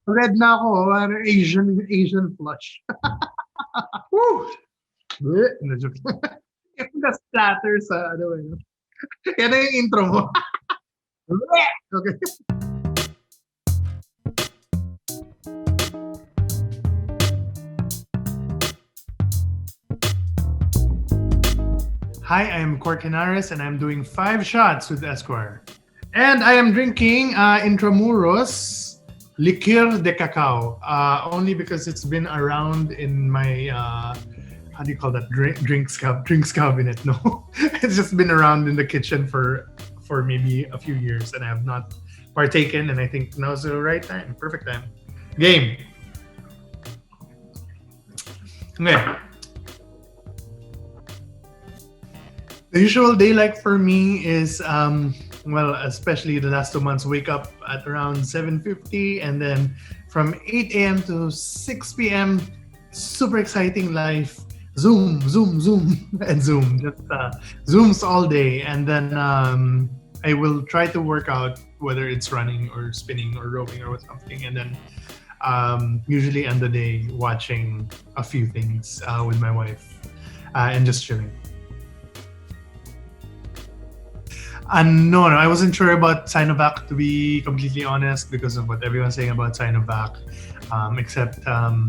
Red na ako, Asian flush. Woo! Bleh, no joke. Yung na-splatter sa ano eh. Yan na yung intro mo. Bleh! Okay. Hi, I'm Quark Henares and I'm doing 5 shots with Esquire. And I am drinking Intramuros Liqueur de Cacao, only because it's been around in my, how do you call that, drinks cabinet, no? It's just been around in the kitchen for maybe a few years and I have not partaken, and I think now's the right time, perfect time. Game. Okay. The usual day like for me is well, especially the last 2 months, wake up at around 7:50 and then from 8 a.m. to 6 p.m. super exciting life. Zoom, and Zoom. Just Zooms all day, and then I will try to work out, whether it's running or spinning or rowing or something, and then usually end the day watching a few things with my wife and just chilling. No, I wasn't sure about Sinovac, to be completely honest, because of what everyone's saying about Sinovac. Except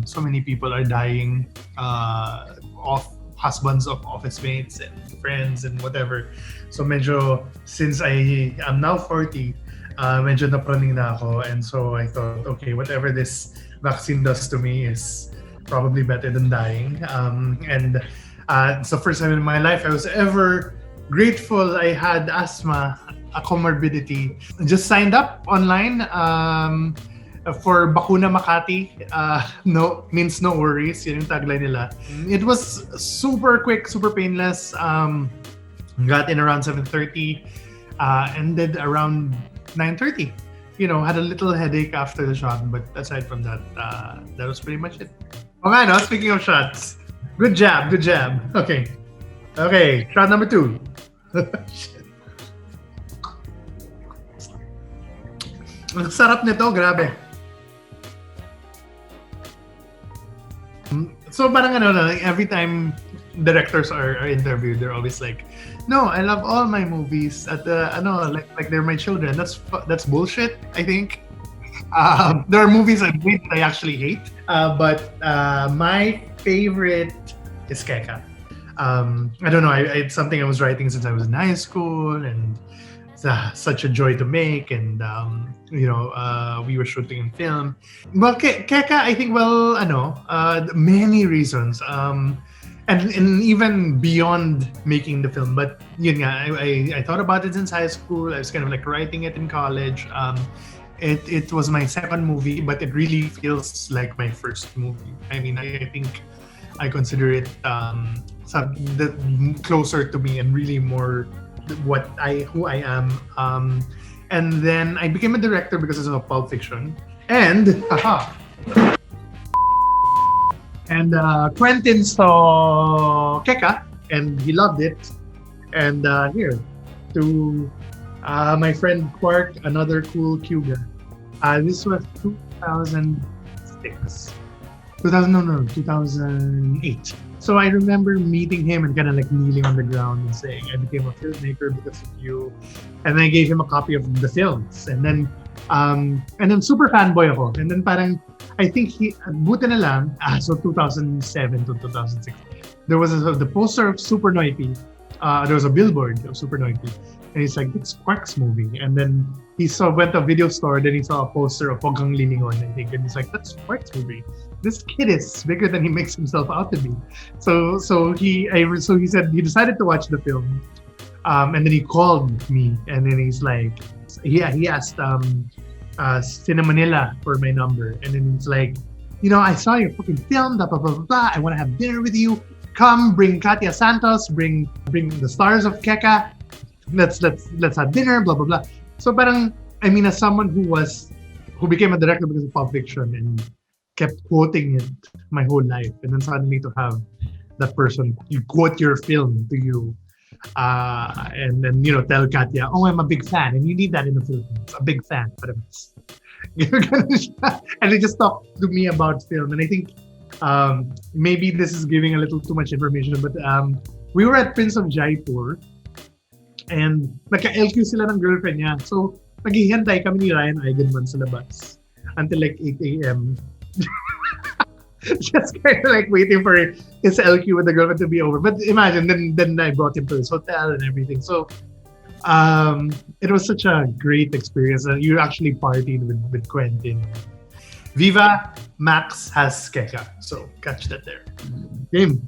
so many people are dying of husbands of office mates and friends and whatever. So medyo, since I am now 40, medyo napraning na ako. And so I thought, okay, whatever this vaccine does to me is probably better than dying. And it's the first time in my life I was ever grateful I had asthma, a comorbidity. Just signed up online for Bakuna Makati. No means no worries. Yun yung tagline nila. It was super quick, super painless. Got in around 7:30. Ended around 9:30. You know, had a little headache after the shot, but aside from that, that was pretty much it. Okay, no, speaking of shots, good jab. Okay, shot number 2. Ang sarap nito, grabe. So parang every time directors are interviewed, they're always like, "No, I love all my movies. At like they're my children." That's bullshit, I think. There are movies that I actually hate, but my favorite is Keka. I don't know. It's something I was writing since I was in high school, and it's such a joy to make. And we were shooting in film. Well, Keka, I think, many reasons. And even beyond making the film, but yun nga, I thought about it since high school. I was kind of like writing it in college. It was my second movie, but it really feels like my first movie. I mean, I think I consider it closer to me and really more who I am. And then I became a director because of Pulp Fiction. And Quentin saw Keka and he loved it. And here to my friend Quark, another cool Cuban. This was 2006. 2008. So I remember meeting him and kind of like kneeling on the ground and saying, "I became a filmmaker because of you." And then I gave him a copy of the films. And then super fanboy ako. And then parang, I think buti na lang, so 2007 to 2006, there was the poster of Super Noipy. There was a billboard of Super Noipy. And he's like, "It's Quark's movie." And then he went to a video store, then he saw a poster of Huwag Kang Lilingon, I think. And he's like, "That's Quark's movie. This kid is bigger than he makes himself out to be." So he said he decided to watch the film. And then he called me, and then he's like, he asked Cine Manila for my number. And then he's like, "I saw your fucking film, blah, blah, blah, blah. I want to have dinner with you. Come, bring Katia Santos, bring the stars of Keka. Let's have dinner, blah, blah, blah." So parang, I mean, as someone who became a director because of Pulp Fiction and kept quoting it my whole life, and then suddenly to have that person, you quote your film to you, And then tell Katya, oh, I'm a big fan, and you need that in the Philippines, a big fan. And they just talked to me about film, and I think maybe this is giving a little too much information, but we were at Prince of Jaipur, and nagka-LQ sila ng girlfriend niya. So naghihintay kami ni Ryan Eigenman sa labas until like 8 a.m. Just kind of like waiting for his LQ with the girlfriend to be over. But imagine, then I brought him to his hotel and everything. So it was such a great experience. You actually partied with Quentin. Viva Max has Keka. So catch that there. Game.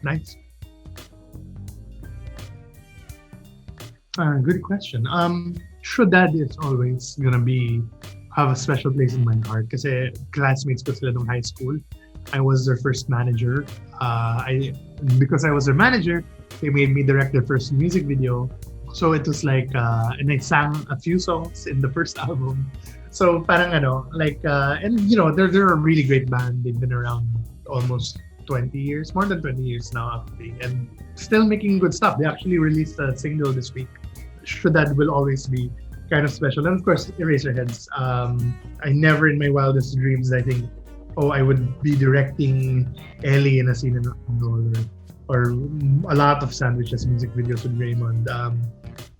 Nice. Good question. Shuddad is always gonna have a special place in my heart kasi classmates ko sila nung high school. I was their first manager. Because I was their manager, they made me direct their first music video. So it was like, and I sang a few songs in the first album. So parang and they're a really great band. They've been around almost 20 years, more than 20 years now actually, and still making good stuff. They actually released a single this week. That will always be kind of special. And of course, Eraserheads. I never in my wildest dreams, I think, I would be directing Ellie in a scene in or a lot of Sandwiches music videos with Raymond.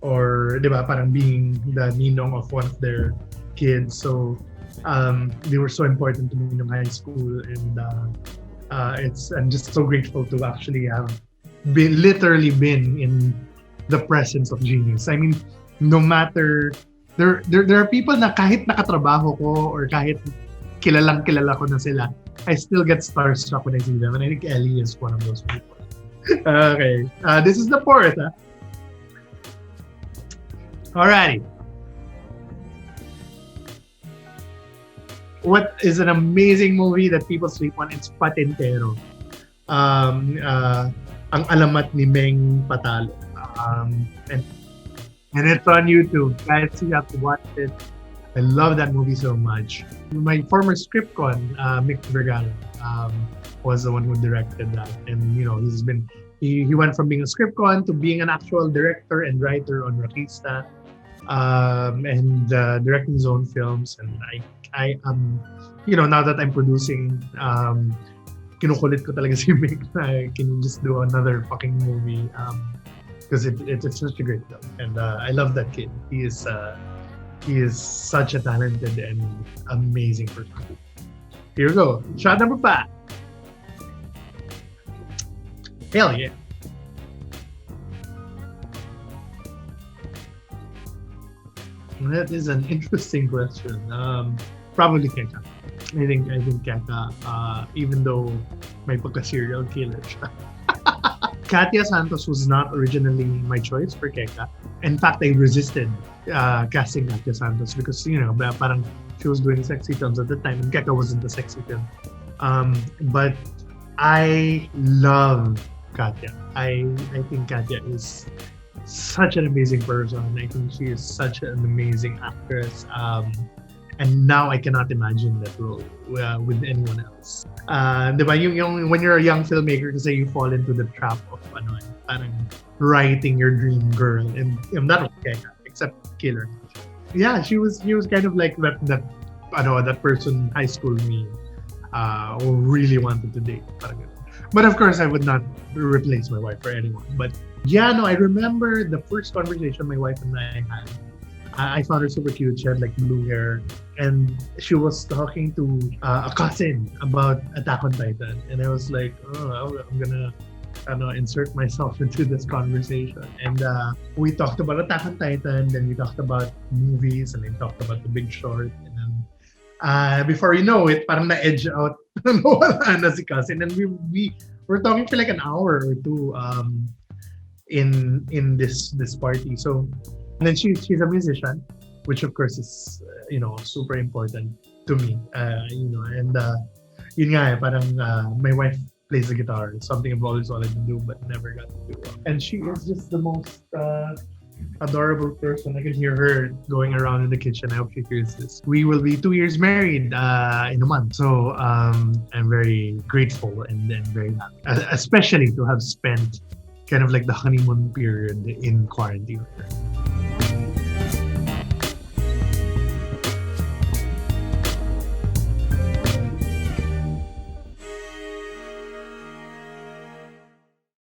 Or, di ba, parang being the ninong of one of their kids. So, they were so important to me in high school. And I'm just so grateful to actually have literally been in the presence of genius. I mean, no matter there are people na kahit nakatrabaho ko or kahit kilala ko na sila, I still get starstruck when I see them, and I think Ellie is one of those people. Okay, this is the fourth. Alrighty. What is an amazing movie that people sleep on? It's Patintero. Ang Alamat ni Meng Patalo. And it's on YouTube. Guys, you have to watch it. I love that movie so much. My former script con, Mick Vergara, was the one who directed that. And he went from being a script con to being an actual director and writer on Rakista, and directing his own films. And I now that I'm producing, kinukulit ko talaga si Mick. Can you just do another fucking movie? Because it's such a great film, and I love that kid. He is such a talented and amazing person. Here we go. Shot number 5. Hell yeah. That is an interesting question. Probably Keka. I think Keka, even though may pagka-serial killer siya. Katya Santos was not originally my choice for Keka. In fact, I resisted casting Katya Santos because, parang she was doing sexy films at the time and Keka wasn't a sexy film. But I love Katya. I think Katya is such an amazing person. I think she is such an amazing actress. And now I cannot imagine that role with anyone else. Diba, when you're a young filmmaker, kasi you fall into the trap of parang writing your dream girl, and that was Keka, except Killer. Yeah, she was kind of like that person high school me who really wanted to date. But of course, I would not replace my wife for anyone. But yeah, no, I remember the first conversation my wife and I had. I found her super cute. She had like blue hair, and she was talking to a cousin about Attack on Titan, and I was like, I'm gonna insert myself into this conversation. And we talked about Attack on Titan, then we talked about movies, and we talked about The Big Short, and then before you know it, parang na-edge out na si cousin, and we were talking for like an hour or two in this party. So. And then she's a musician, which of course is super important to me. And yun nga parang my wife plays the guitar. It's something I've always wanted to do but never got to do. And she is just the most adorable person. I could hear her going around in the kitchen. I hope she hears this. We will be 2 years married in a month. So I'm very grateful and very happy, especially to have spent kind of like the honeymoon period in quarantine.